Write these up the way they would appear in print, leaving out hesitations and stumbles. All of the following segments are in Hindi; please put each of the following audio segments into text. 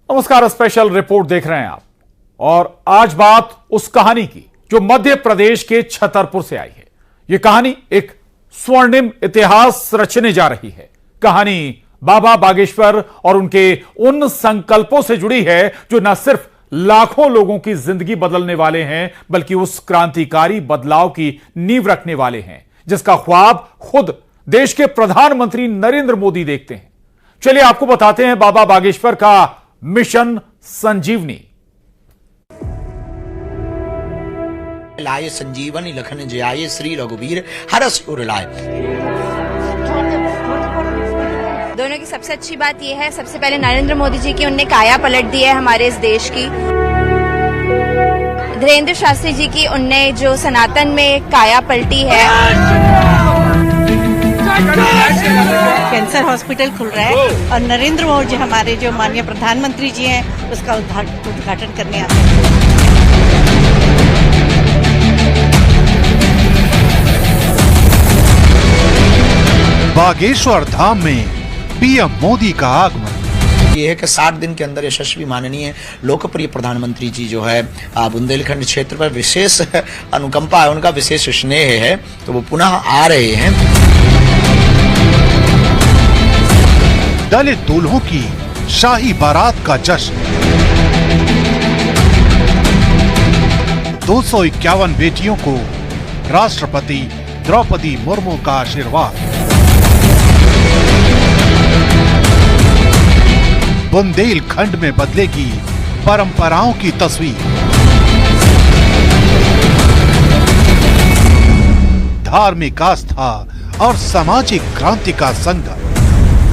नमस्कार, स्पेशल रिपोर्ट देख रहे हैं आप। और आज बात उस कहानी की जो मध्य प्रदेश के छतरपुर से आई है। यह कहानी एक स्वर्णिम इतिहास रचने जा रही है। कहानी बाबा बागेश्वर और उनके उन संकल्पों से जुड़ी है जो न सिर्फ लाखों लोगों की जिंदगी बदलने वाले हैं, बल्कि उस क्रांतिकारी बदलाव की नींव रखने वाले हैं जिसका ख्वाब खुद देश के प्रधानमंत्री नरेंद्र मोदी देखते हैं। चलिए आपको बताते हैं बाबा बागेश्वर का मिशन संजीवनी। लाए संजीवनी लखन जयाए श्री रघुवीर हरष उर लाए। दोनों की सबसे अच्छी बात यह है, सबसे पहले नरेंद्र मोदी जी की उनने काया पलट दी है हमारे इस देश की। धीरेन्द्र शास्त्री जी की उनने जो सनातन में काया पलटी है। कैंसर हॉस्पिटल खुल रहा है और नरेंद्र मोदी जी हमारे जो माननीय प्रधानमंत्री जी हैं उसका उद्घाटन करने आते हैं। बागेश्वर धाम में पीएम मोदी का आगमन। ये है कि 60 दिन के अंदर यशस्वी माननीय लोकप्रिय प्रधानमंत्री जी जो है बुंदेलखंड क्षेत्र पर विशेष अनुकंपा है, उनका विशेष स्नेह है, तो वो पुनः आ रहे हैं। दलित दूल्हों की शाही बारात का जश्न। 251 बेटियों को राष्ट्रपति द्रौपदी मुर्मू का आशीर्वाद। बुंदेलखंड में बदलेगी परंपराओं की तस्वीर। धार्मिक आस्था और सामाजिक क्रांति का संगम।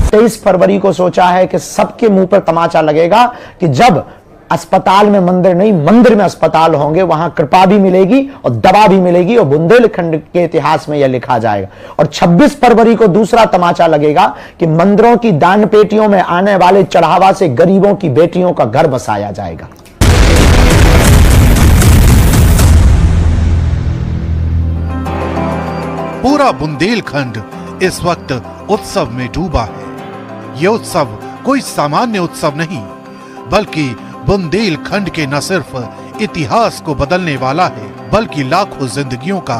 23 फरवरी को सोचा है कि सबके मुंह पर तमाचा लगेगा कि जब अस्पताल में मंदिर नहीं, मंदिर में अस्पताल होंगे, वहां कृपा भी मिलेगी और दवा भी मिलेगी और बुंदेलखंड के इतिहास में यह लिखा जाएगा। और 26 फरवरी को दूसरा तमाचा लगेगा कि मंदिरों की दान पेटियों में आने वाले चढ़ावा से गरीबों की बेटियों का घर बसाया जाएगा। पूरा बुंदेलखंड इस वक्त उत्सव में डूबा है। यह उत्सव कोई सामान्य उत्सव नहीं, बल्कि बुंदेलखंड के न सिर्फ इतिहास को बदलने वाला है, बल्कि लाखों जिंदगियों का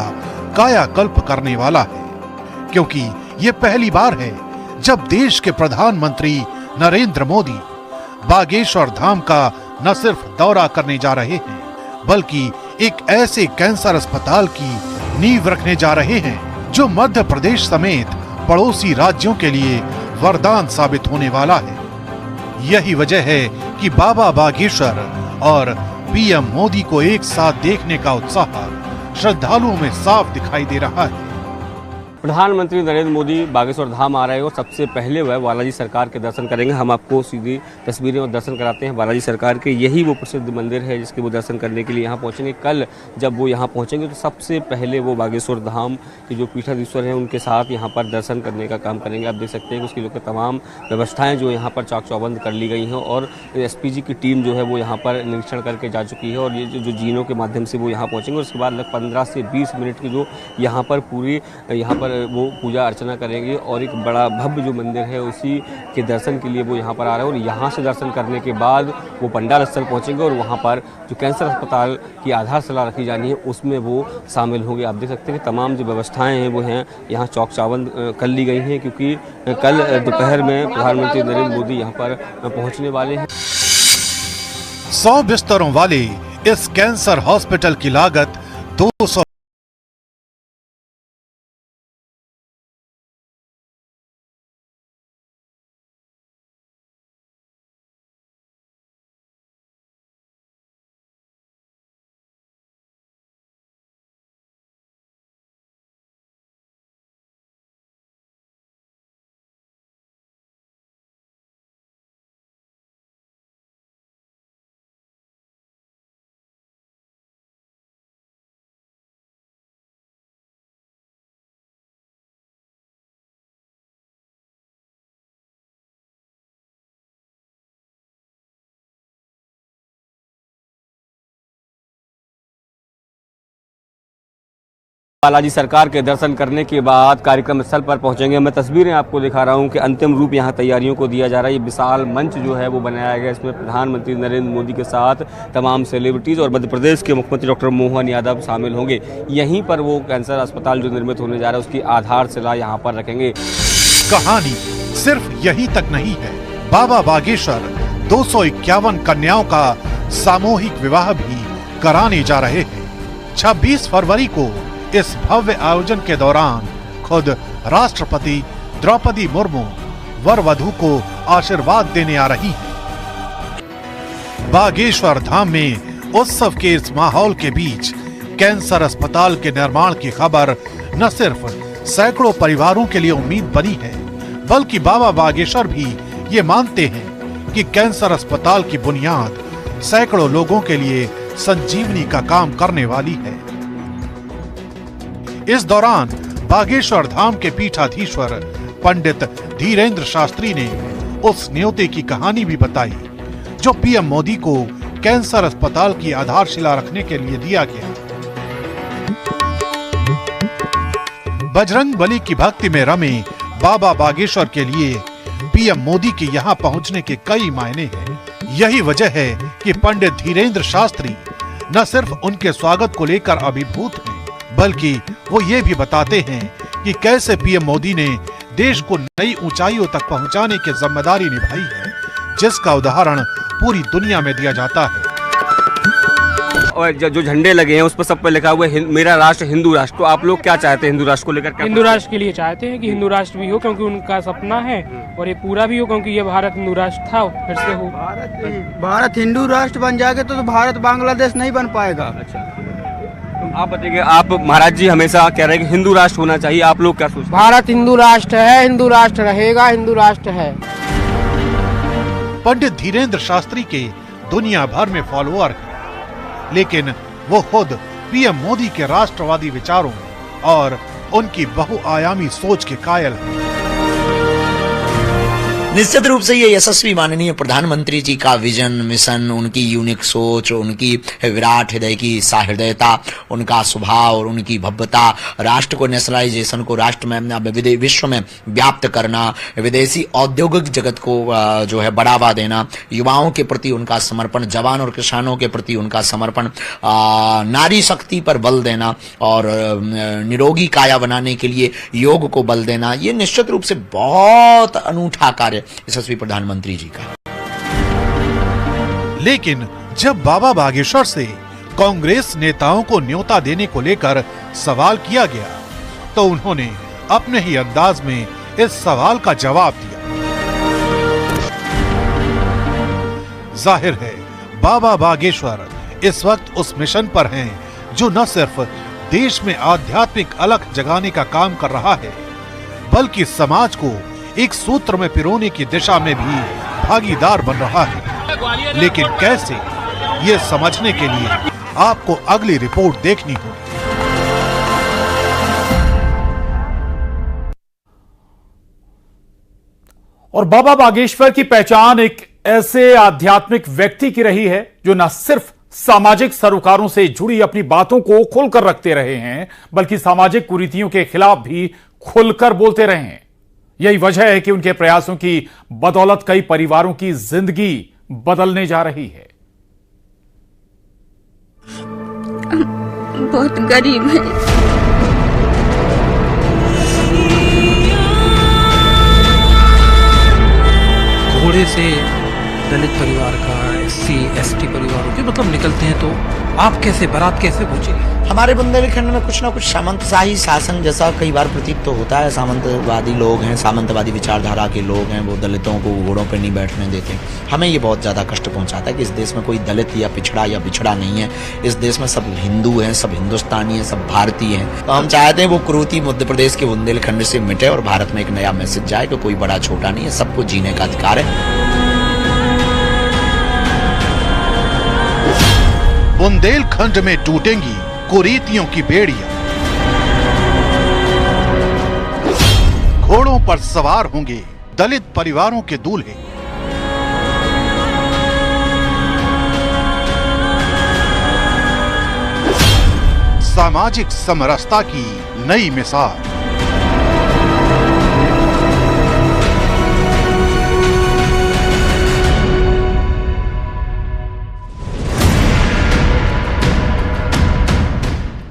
कायाकल्प करने वाला है। क्योंकि ये पहली बार है जब देश के प्रधानमंत्री नरेंद्र मोदी बागेश्वर धाम का न सिर्फ दौरा करने जा रहे हैं, बल्कि एक ऐसे कैंसर अस्पताल की नींव रखने जा रहे हैं जो मध्य प्रदेश समेत पड़ोसी राज्यों के लिए वरदान साबित होने वाला है। यही वजह है कि बाबा बागेश्वर और पीएम मोदी को एक साथ देखने का उत्साह श्रद्धालुओं में साफ दिखाई दे रहा है। प्रधानमंत्री नरेंद्र मोदी बागेश्वर धाम आ रहे हैं और सबसे पहले वह बालाजी सरकार के दर्शन करेंगे। हम आपको सीधी तस्वीरें और दर्शन कराते हैं बालाजी सरकार के। यही वो प्रसिद्ध मंदिर है जिसके वो दर्शन करने के लिए यहाँ पहुँचेंगे। कल जब वो यहाँ पहुँचेंगे तो सबसे पहले वो बागेश्वर धाम के जो पीठाधीश्वर हैं उनके साथ यहाँ पर दर्शन करने का काम करेंगे। आप देख सकते हैं कि उसके लिए तमाम व्यवस्थाएँ जो यहाँ पर चाक चौबंद कर ली गई हैं और एसपीजी की टीम जो है वो यहाँ पर निरीक्षण करके जा चुकी है और ये जो जीनों के माध्यम से वो यहाँ पहुँचेंगे। उसके बाद लगभग 15 से 20 मिनट की जो यहाँ पर पूरी यहाँ पर वो पूजा अर्चना करेंगे और एक बड़ा भव्य जो मंदिर है उसी के दर्शन के लिए वो यहाँ पर आ रहे हैं। और यहाँ से दर्शन करने के बाद वो पंडाल स्थल पहुँचेंगे और वहाँ पर जो कैंसर अस्पताल की आधारशिला रखी जानी है उसमें वो शामिल होंगे। आप देख सकते हैं कि तमाम जो व्यवस्थाएं हैं वो हैं यहाँ चौक चावंद कर ली गई हैं, क्योंकि कल दोपहर में प्रधानमंत्री नरेंद्र मोदी यहाँ पर पहुँचने वाले हैं। 100 बिस्तरों वाले इस कैंसर हॉस्पिटल की लागत 200 बालाजी सरकार के दर्शन करने के बाद कार्यक्रम स्थल पर पहुंचेंगे। मैं तस्वीरें आपको दिखा रहा हूं कि अंतिम रूप यहां तैयारियों को दिया जा रहा है। ये विशाल मंच जो है वो बनाया गया, इसमें प्रधानमंत्री नरेंद्र मोदी के साथ तमाम सेलिब्रिटीज़ और मध्य प्रदेश के मुख्यमंत्री डॉक्टर मोहन यादव शामिल होंगे। यहीं पर वो कैंसर अस्पताल जो निर्मित होने जा रहा है उसकी आधारशिला यहाँ पर रखेंगे। कहानी सिर्फ यही तक नहीं है। बाबा बागेश्वर 251 कन्याओं का सामूहिक विवाह भी कराने जा रहे हैं। 26 फरवरी को इस भव्य आयोजन के दौरान खुद राष्ट्रपति द्रौपदी मुर्मू वर वधू को आशीर्वाद देने आ रही हैं। बागेश्वर धाम में उत्सव के इस माहौल के बीच कैंसर अस्पताल के निर्माण की खबर न सिर्फ सैकड़ों परिवारों के लिए उम्मीद बनी है, बल्कि बाबा बागेश्वर भी ये मानते हैं कि कैंसर अस्पताल की बुनियाद सैकड़ों लोगों के लिए संजीवनी का काम करने वाली है। इस दौरान बागेश्वर धाम के पीठाधीश्वर पंडित धीरेन्द्र शास्त्री ने उस न्योते की कहानी भी बताई जो पीएम मोदी को कैंसर अस्पताल की आधारशिला रखने के लिए दिया गया। बजरंगबली की भक्ति में रमे बाबा बागेश्वर के लिए पीएम मोदी के यहाँ पहुँचने के कई मायने हैं। यही वजह है कि पंडित धीरेन्द्र शास्त्री न सिर्फ उनके स्वागत को लेकर अभिभूत हैं, बल्कि वो ये भी बताते हैं कि कैसे पीएम मोदी ने देश को नई ऊंचाइयों तक पहुंचाने की जिम्मेदारी निभाई है, जिसका उदाहरण पूरी दुनिया में दिया जाता है। और जो झंडे लगे हैं उस पर सब पे लिखा हुआ है मेरा राष्ट्र हिंदू राष्ट्र। तो आप लोग क्या चाहते हैं हिंदू राष्ट्र को लेकर? हिंदू राष्ट्र के लिए चाहते हैं कि हिंदू राष्ट्र भी हो, क्योंकि उनका सपना है और ये पूरा भी हो, क्योंकि ये भारत हिंदू राष्ट्र था फिर से हो। भारत हिंदू राष्ट्र बन जाएगा तो भारत बांग्लादेश नहीं बन पाएगा। अच्छा, तो आप बताइए, आप महाराज जी हमेशा कह रहे हैं कि हिंदू राष्ट्र होना चाहिए, आप लोग क्या सोचते हैं? भारत हिंदू राष्ट्र है, हिंदू राष्ट्र रहेगा, हिंदू राष्ट्र है। पंडित धीरेन्द्र शास्त्री के दुनिया भर में फॉलोअर हैं, लेकिन वो खुद पीएम मोदी के राष्ट्रवादी विचारों और उनकी बहुआयामी सोच के कायल हैं। निश्चित रूप से ये यशस्वी माननीय प्रधानमंत्री जी का विजन, मिशन, उनकी यूनिक सोच, उनकी विराट हृदय की सहृदयता, उनका स्वभाव और उनकी भव्यता, राष्ट्र को नेशनलाइजेशन को राष्ट्र में विश्व में व्याप्त करना, विदेशी औद्योगिक जगत को जो है बढ़ावा देना, युवाओं के प्रति उनका समर्पण, जवान और किसानों के प्रति उनका समर्पण, नारी शक्ति पर बल देना और निरोगी काया बनाने के लिए योग को बल देना, ये निश्चित रूप से बहुत अनूठा कार्य यशस्वी प्रधानमंत्री जी का। लेकिन जब बाबा बागेश्वर से कांग्रेस नेताओं को न्योता देने को लेकर सवाल किया गया तो उन्होंने अपने ही अंदाज में इस सवाल का जवाब दिया। जाहिर है बाबा बागेश्वर इस वक्त उस मिशन पर हैं जो न सिर्फ देश में आध्यात्मिक अलख जगाने का काम कर रहा है, बल्कि समाज को एक सूत्र में पिरोने की दिशा में भी भागीदार बन रहा है। लेकिन कैसे, ये समझने के लिए आपको अगली रिपोर्ट देखनी होगी। और बाबा बागेश्वर की पहचान एक ऐसे आध्यात्मिक व्यक्ति की रही है जो न सिर्फ सामाजिक सरोकारों से जुड़ी अपनी बातों को खोलकर रखते रहे हैं, बल्कि सामाजिक कुरीतियों के खिलाफ भी खुलकर बोलते रहे हैं। यही वजह है कि उनके प्रयासों की बदौलत कई परिवारों की जिंदगी बदलने जा रही है। बहुत गरीब है। घोड़े से दलित परिवार का, SC ST परिवारों के मतलब निकलते हैं, तो आप कैसे, बारात कैसे पहुंचेगी? हमारे बुंदेलखंड में कुछ ना कुछ सामंतशाही शासन जैसा कई बार प्रतीत तो होता है। सामंतवादी लोग हैं, सामंतवादी विचारधारा के लोग हैं, वो दलितों को घोड़ों पर नहीं बैठने देते। हमें ये बहुत ज़्यादा कष्ट पहुंचाता है कि इस देश में कोई दलित या पिछड़ा या बिछड़ा नहीं है। इस देश में सब हिंदू हैं, सब हिंदुस्तानी हैं, सब भारतीय हैं। तो हम चाहते हैं वो कुरीति मध्य प्रदेश के बुंदेलखंड से मिटे और भारत में एक नया मैसेज जाए कि कोई बड़ा छोटा नहीं है, सबको जीने का अधिकार है। बुंदेलखंड में टूटेंगी कुरीतियों की बेड़ियां, घोड़ों पर सवार होंगे दलित परिवारों के दूल्हे। सामाजिक समरसता की नई मिसाल।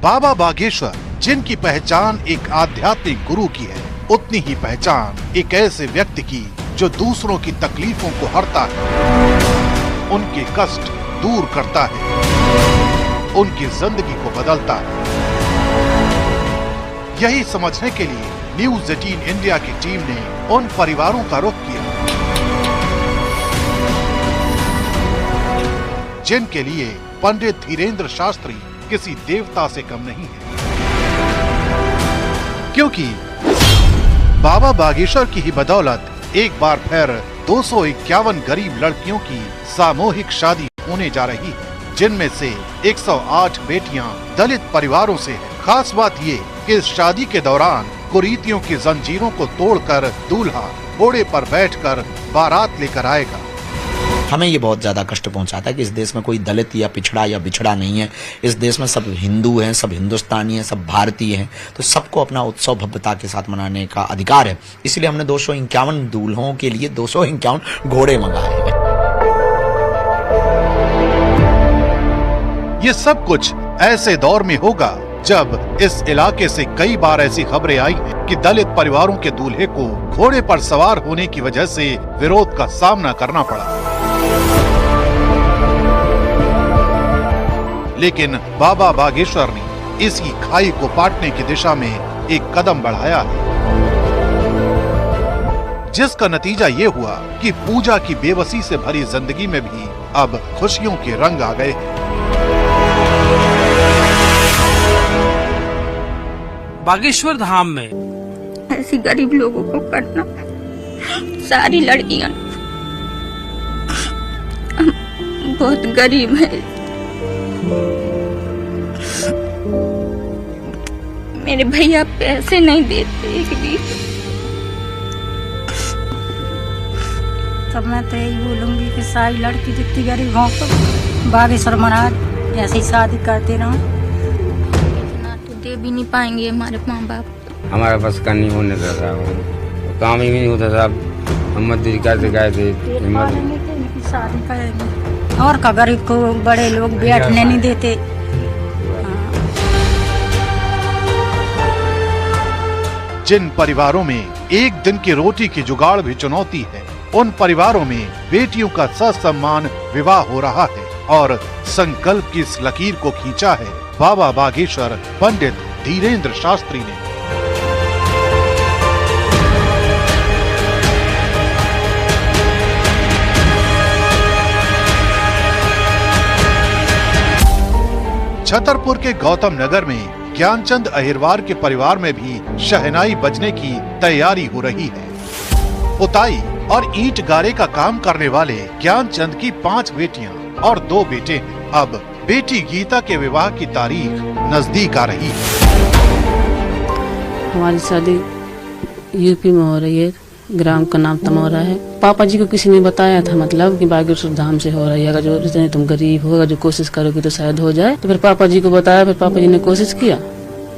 बाबा बागेश्वर, जिनकी पहचान एक आध्यात्मिक गुरु की है, उतनी ही पहचान एक ऐसे व्यक्ति की जो दूसरों की तकलीफों को हरता है, उनके कष्ट दूर करता है, उनकी जिंदगी को बदलता है। यही समझने के लिए न्यूज़ 18 इंडिया की टीम ने उन परिवारों का रुख किया जिनके लिए पंडित धीरेन्द्र शास्त्री किसी देवता से कम नहीं है, क्योंकि बाबा बागेश्वर की ही बदौलत एक बार फिर 251 गरीब लड़कियों की सामूहिक शादी होने जा रही है, जिनमें से 108 बेटियां दलित परिवारों से हैं। खास बात ये कि इस शादी के दौरान कुरीतियों की जंजीरों को तोड़कर दूल्हा घोड़े पर बैठकर बारात लेकर आएगा। हमें ये बहुत ज्यादा कष्ट पहुंचाता है कि इस देश में कोई दलित या पिछड़ा या बिछड़ा नहीं है। इस देश में सब हिंदू हैं, सब हिंदुस्तानी हैं, सब भारतीय हैं, तो सबको अपना उत्सव भव्यता के साथ मनाने का अधिकार है। इसलिए हमने 251 दूल्हों के लिए 251 घोड़े मंगाए हैं। ये सब कुछ ऐसे दौर में होगा जब इस इलाके से कई बार ऐसी खबरें आई हैं कि दलित परिवारों के दूल्हे को घोड़े पर सवार होने की वजह से विरोध का सामना करना पड़ा। लेकिन बाबा बागेश्वर ने इसी खाई को पाटने की दिशा में एक कदम बढ़ाया है, जिसका नतीजा ये हुआ कि पूजा की बेबसी से भरी जिंदगी में भी अब खुशियों के रंग आ गए हैं। बागेश्वर धाम में ऐसी गरीब लोगों को करना, सारी लड़कियां बहुत गरीब है। मेरे भैया पैसे नहीं देते एक भी। तब मैं तो यही बोलूंगी कि सारी लड़की जितनी गरीब हो तो बागेश्वर महाराज ऐसी शादी करते रहो। इतना तो दे भी नहीं पाएंगे हमारे माँ बाप। हमारे पास का नहीं होने देता, काम ही नहीं होता था। हम मजदूरी करते शादी करेंगे और का गरीब को बड़े लोग बैठने नहीं देते। जिन परिवारों में एक दिन की रोटी की जुगाड़ भी चुनौती है, उन परिवारों में बेटियों का ससम्मान विवाह हो रहा है और संकल्प की इस लकीर को खींचा है बाबा बागेश्वर पंडित धीरेन्द्र शास्त्री ने। छतरपुर के गौतम नगर में ज्ञानचंद अहिरवार के परिवार में भी शहनाई बजने की तैयारी हो रही है। पुताई और ईंट गारे का काम करने वाले ज्ञानचंद की 5 बेटियां और 2 बेटे हैं। अब बेटी गीता के विवाह की तारीख नजदीक आ रही है। हमारी शादी यूपी में हो रही है, ग्राम का नाम तमौरा है। पापा जी को किसी ने बताया था, मतलब कि बागेश्वर धाम से हो रही है, अगर जो जितने तुम गरीब हो, अगर जो कोशिश करोगे तो शायद हो जाए। तो फिर पापा जी को बताया, फिर पापा जी ने कोशिश किया,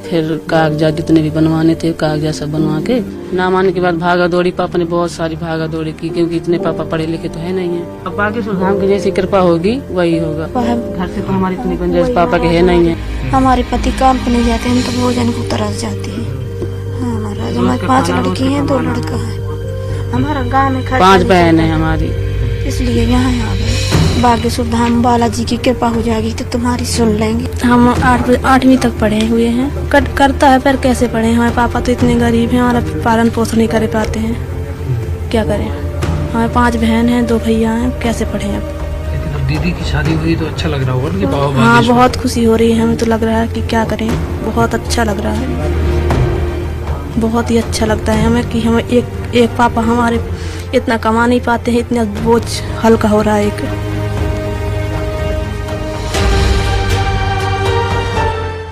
फिर कागजात जितने भी बनवाने थे कागजात सब बनवा के नाम आने के बाद भागा दौड़ी। पापा ने बहुत सारी भागा दौड़ी की, क्योंकि इतने पापा पढ़े लिखे तो है नहीं है। अब बागेश्वर धाम की जैसी कृपा होगी वही होगा। घर से तो हमारी इतनी गुंजाइश पापा के है नहीं है। हमारे पति काम पर नहीं जाते, हम तो भोजन को तरस जाते हैं। हमारे 5 लड़की हैं, 2 लड़का है। हमारा गाँव में 5 बहन है हमारी, इसलिए यहाँ आ गए। बागेश्वर धाम बालाजी की कृपा हो जाएगी तो तुम्हारी सुन लेंगे। हम 8वीं तक पढ़े हुए हैं। करता है पर कैसे पढ़े, हमारे पापा तो इतने गरीब हैं, हमारा पालन पोषण नहीं कर पाते हैं, क्या करें। हमारे 5 बहन हैं, 2 भैया हैं, कैसे पढ़े अब। दीदी की शादी हुई तो अच्छा लग रहा होगा कि बाबा? हाँ, बहुत खुशी हो रही है हमें, तो लग रहा है कि क्या करें, बहुत अच्छा लग रहा है, बहुत ही अच्छा लगता है हमें कि हम एक पापा हमारे इतना कमा नहीं पाते हैं, इतना बोझ हल्का हो रहा है। एक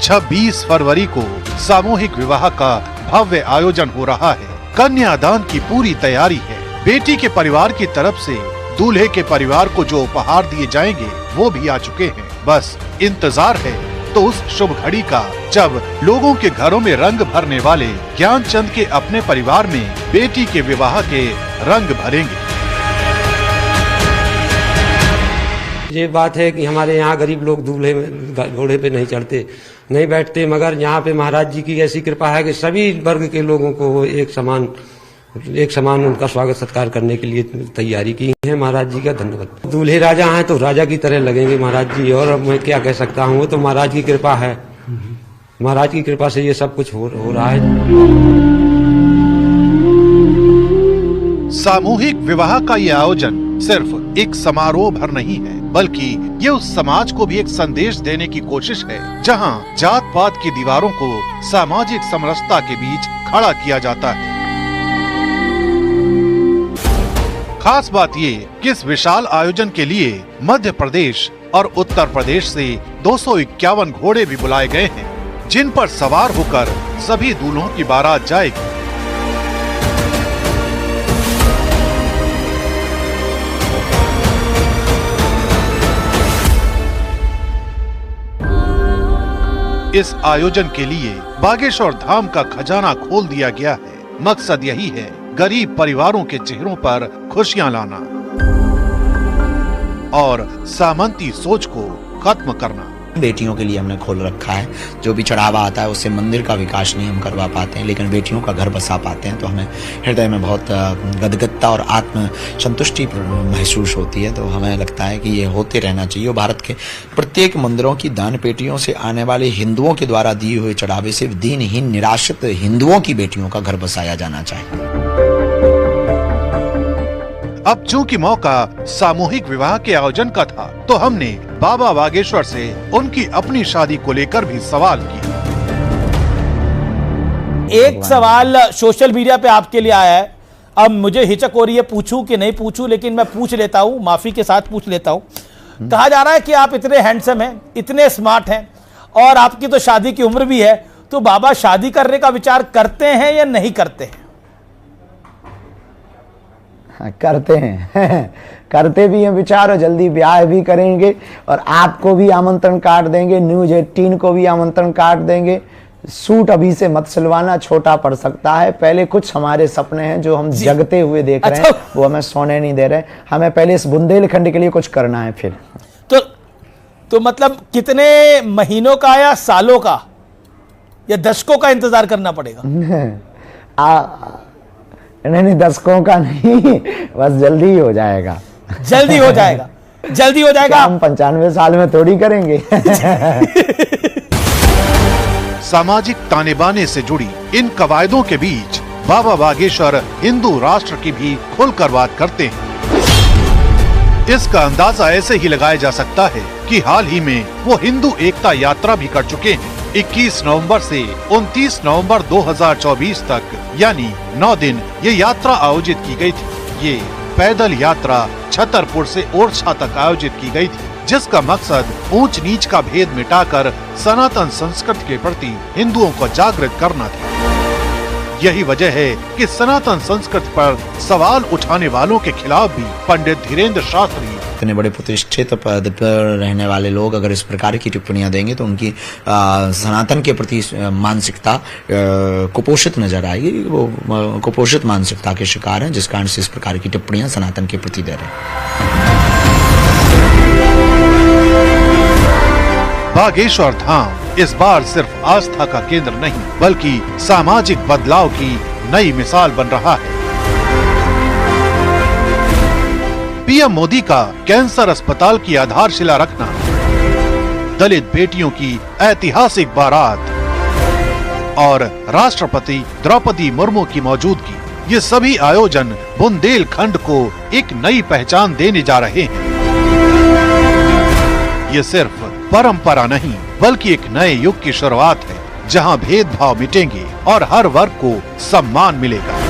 26 फरवरी को सामूहिक विवाह का भव्य आयोजन हो रहा है। कन्यादान की पूरी तैयारी है। बेटी के परिवार की तरफ से दूल्हे के परिवार को जो उपहार दिए जाएंगे वो भी आ चुके हैं। बस इंतजार है तो उस शुभ घड़ी का जब लोगों के घरों में रंग भरने वाले ज्ञानचंद के अपने परिवार में बेटी के विवाह के रंग भरेंगे। ये बात है कि हमारे यहाँ गरीब लोग दूल्हे में घोड़े पे नहीं चढ़ते, नहीं बैठते, मगर यहाँ पे महाराज जी की ऐसी कृपा है कि सभी वर्ग के लोगों को वो एक समान उनका स्वागत सत्कार करने के लिए तैयारी की है। महाराज जी का धन्यवाद। दूल्हे राजा हैं तो राजा की तरह लगेंगे महाराज जी, और अब मैं क्या कह सकता हूँ, वो तो महाराज की कृपा है। महाराज की कृपा से ये सब कुछ हो रहा है। सामूहिक विवाह का ये आयोजन सिर्फ एक समारोह भर नहीं है, बल्कि ये उस समाज को भी एक संदेश देने की कोशिश है जहां जात पात की दीवारों को सामाजिक समरसता के बीच खड़ा किया जाता है। खास बात ये कि इस विशाल आयोजन के लिए मध्य प्रदेश और उत्तर प्रदेश से 251 घोड़े भी बुलाए गए हैं, जिन पर सवार होकर सभी दूल्हों की बारात जाएगी। इस आयोजन के लिए बागेश्वर धाम का खजाना खोल दिया गया है। मकसद यही है गरीब परिवारों के चेहरों पर खुशियां लाना और सामंती सोच को खत्म करना। बेटियों के लिए हमने खोल रखा है। जो भी चढ़ावा आता है उससे मंदिर का विकास नहीं हम करवा पाते हैं, लेकिन बेटियों का घर बसा पाते हैं, तो हमें हृदय में बहुत गदगदता और आत्म संतुष्टि महसूस होती है। तो हमें लगता है कि ये होते रहना चाहिए। भारत के प्रत्येक मंदिरों की दान पेटियों से आने वाले हिंदुओं के द्वारा दिए हुए चढ़ावे से दीनहीन निराश्रित हिंदुओं की बेटियों का घर बसाया जाना चाहिए। अब चूंकि मौका सामूहिक विवाह के आयोजन का था, तो हमने बाबा बागेश्वर से उनकी अपनी शादी को लेकर भी सवाल किया। एक सवाल सोशल मीडिया पे आपके लिए आया है। अब मुझे हिचक हो रही है पूछूं कि नहीं पूछूं, लेकिन मैं पूछ लेता हूं, माफी के साथ पूछ लेता हूं। कहा जा रहा है कि आप इतने हैंडसम हैं, इतने स्मार्ट हैं और आपकी तो शादी की उम्र भी है, तो बाबा शादी करने का विचार करते हैं या नहीं करते हैं? करते हैं करते भी हैं विचार, और जल्दी ब्याह भी करेंगे और आपको भी आमंत्रण कार्ड देंगे, न्यूज 18 को भी आमंत्रण कार्ड देंगे। सूट अभी से मत सिलवाना, छोटा पड़ सकता है। पहले कुछ हमारे सपने हैं जो हम जगते हुए देख रहे हैं, वो हमें सोने नहीं दे रहे। हमें पहले इस बुंदेलखंड के लिए कुछ करना है। फिर तो मतलब कितने महीनों का या सालों का या दशकों का इंतजार करना पड़ेगा? नहीं, दशकों का नहीं, बस जल्दी ही हो जाएगा। जल्दी हो जाएगा, जल्दी हो जाएगा। हम 95 साल में थोड़ी करेंगे। सामाजिक ताने बाने से जुड़ी इन कवायदों के बीच बाबा बागेश्वर हिंदू राष्ट्र की भी खुलकर बात करते हैं। इसका अंदाजा ऐसे ही लगाया जा सकता है कि हाल ही में वो हिंदू एकता यात्रा भी कर चुके हैं। 21 नवंबर से 29 नवंबर 2024 तक, यानी 9 दिन ये यात्रा आयोजित की गई थी। ये पैदल यात्रा छतरपुर से ओरछा तक आयोजित की गई थी, जिसका मकसद ऊंच नीच का भेद मिटाकर सनातन संस्कृति के प्रति हिंदुओं को जागृत करना था। यही वजह है कि सनातन संस्कृति पर सवाल उठाने वालों के खिलाफ भी पंडित धीरेन्द्र शास्त्री, इतने बड़े प्रतिष्ठित पद पर रहने वाले लोग अगर इस प्रकार की टिप्पणियां देंगे तो उनकी सनातन के प्रति मानसिकता कुपोषित नजर आएगी। वो कुपोषित मानसिकता के शिकार हैं, जिस कारण से इस प्रकार की टिप्पणियां सनातन के प्रति दे रहे हैं। बागेश्वर धाम इस बार सिर्फ आस्था का केंद्र नहीं, बल्कि सामाजिक बदलाव की नई मिसाल बन रहा है। पीएम मोदी का कैंसर अस्पताल की आधारशिला रखना, दलित बेटियों की ऐतिहासिक बारात और राष्ट्रपति द्रौपदी मुर्मू की मौजूदगी, ये सभी आयोजन बुंदेलखंड को एक नई पहचान देने जा रहे हैं। ये सिर्फ परंपरा नहीं, बल्कि एक नए युग की शुरुआत है, जहां भेदभाव मिटेंगे और हर वर्ग को सम्मान मिलेगा।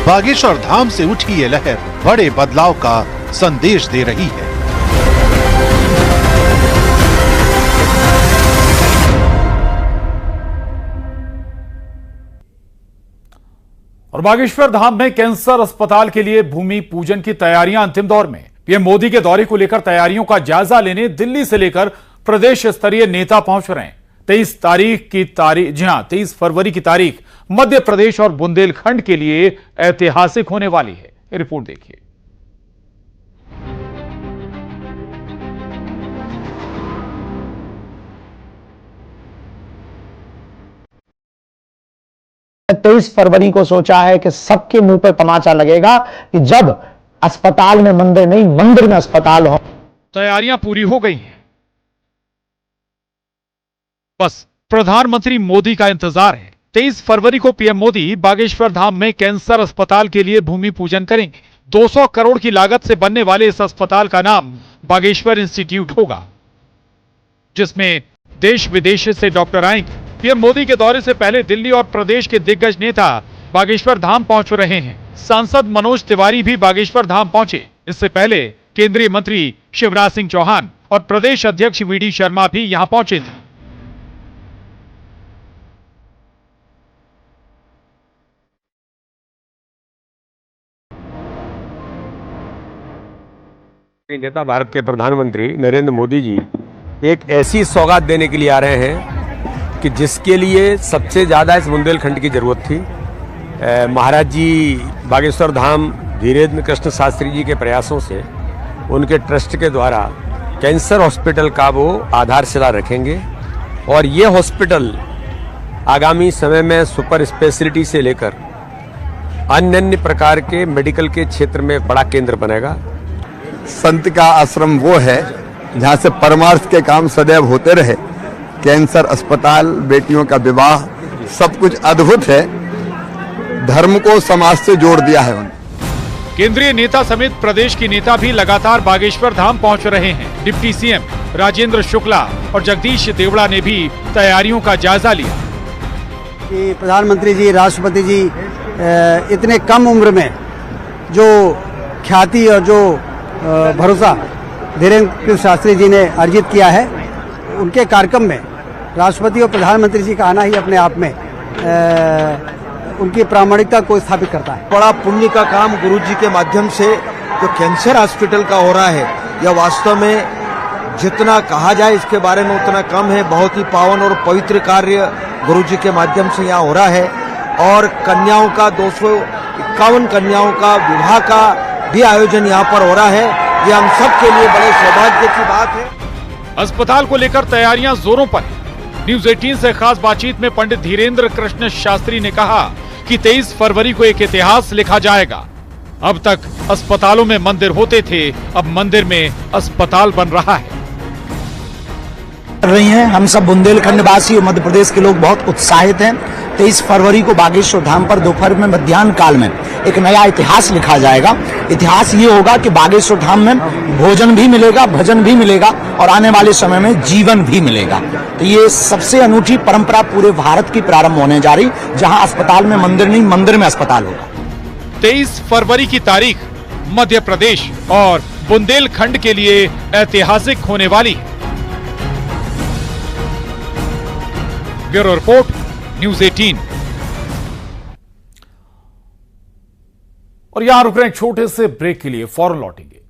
बागेश्वर धाम से उठी ये लहर बड़े बदलाव का संदेश दे रही है। और बागेश्वर धाम में कैंसर अस्पताल के लिए भूमि पूजन की तैयारियां अंतिम दौर में। पीएम मोदी के दौरे को लेकर तैयारियों का जायजा लेने दिल्ली से लेकर प्रदेश स्तरीय नेता पहुंच रहे हैं। 23 फरवरी की तारीख मध्य प्रदेश और बुंदेलखंड के लिए ऐतिहासिक होने वाली है। रिपोर्ट देखिए। तेईस फरवरी को सोचा है कि सबके मुंह पर तमाचा लगेगा कि जब अस्पताल में मंदिर नहीं, मंदिर में अस्पताल हो। तैयारियां पूरी हो गई हैं, बस प्रधानमंत्री मोदी का इंतजार है। 23 फरवरी को पीएम मोदी बागेश्वर धाम में कैंसर अस्पताल के लिए भूमि पूजन करेंगे। 200 करोड़ की लागत से बनने वाले इस अस्पताल का नाम बागेश्वर इंस्टीट्यूट होगा, जिसमें देश विदेश से डॉक्टर आएंगे। पीएम मोदी के दौरे से पहले दिल्ली और प्रदेश के दिग्गज नेता बागेश्वर धाम पहुंच रहे हैं। सांसद मनोज तिवारी भी बागेश्वर धाम पहुंचे। इससे पहले केंद्रीय मंत्री शिवराज सिंह चौहान और प्रदेश अध्यक्ष वीडी शर्मा भी यहां पहुंचे थे। नेता भारत के प्रधानमंत्री नरेंद्र मोदी जी एक ऐसी सौगात देने के लिए आ रहे हैं कि जिसके लिए सबसे ज़्यादा इस बुंदेलखंड की जरूरत थी। महाराज जी बागेश्वर धाम धीरेन्द्र कृष्ण शास्त्री जी के प्रयासों से उनके ट्रस्ट के द्वारा कैंसर हॉस्पिटल का वो आधारशिला रखेंगे और ये हॉस्पिटल आगामी समय में सुपर स्पेशलिटी से लेकर अन्य प्रकार के मेडिकल के क्षेत्र में बड़ा केंद्र बनेगा। संत का आश्रम वो है जहाँ से परमार्थ के काम सदैव होते रहे। कैंसर अस्पताल, बेटियों का विवाह, सब कुछ अद्भुत है। धर्म को समाज से जोड़ दिया है उन्होंने। केंद्रीय नेता समेत प्रदेश के नेता भी लगातार बागेश्वर धाम पहुंच रहे हैं। डिप्टी सीएम राजेंद्र शुक्ला और जगदीश देवड़ा ने भी तैयारियों का जायजा लिया। कि प्रधानमंत्री जी, राष्ट्रपति जी इतने कम उम्र में जो ख्याति और जो भरोसा धीरेन्द्र कृष्ण शास्त्री जी ने अर्जित किया है, उनके कार्यक्रम में राष्ट्रपति और प्रधानमंत्री जी का आना ही अपने आप में उनकी प्रामाणिकता को स्थापित करता है। बड़ा पुण्य का काम गुरु जी के माध्यम से जो कैंसर हॉस्पिटल का हो रहा है, यह वास्तव में जितना कहा जाए इसके बारे में उतना कम है। बहुत ही पावन और पवित्र कार्य गुरु जी के माध्यम से यहाँ हो रहा है और कन्याओं का 251 कन्याओं का विवाह का भी आयोजन यहाँ पर हो रहा है। ये हम सब के लिए बड़े सौभाग्य की बात है। अस्पताल को लेकर तैयारियां जोरों पर। न्यूज 18 से खास बातचीत में पंडित धीरेन्द्र कृष्ण शास्त्री ने कहा कि 23 फरवरी को एक इतिहास लिखा जाएगा। अब तक अस्पतालों में मंदिर होते थे, अब मंदिर में अस्पताल बन रहा है। रही हैं, हम सब बुंदेलखंड वासी और मध्य प्रदेश के लोग बहुत उत्साहित हैं। 23 फरवरी को बागेश्वर धाम पर दोपहर में मध्याह्न काल में एक नया इतिहास लिखा जाएगा। इतिहास ये होगा कि बागेश्वर धाम में भोजन भी मिलेगा, भजन भी मिलेगा और आने वाले समय में जीवन भी मिलेगा। तो ये सबसे अनूठी परंपरा पूरे भारत की प्रारंभ होने जा रही, जहां अस्पताल में मंदिर नहीं, मंदिर में अस्पताल होगा। 23 फरवरी की तारीख मध्य प्रदेश और बुंदेलखंड के लिए ऐतिहासिक होने वाली है। Bureau report, news 18। और यहां रुक रहे हैं छोटे से ब्रेक के लिए, फौरन लौटेंगे।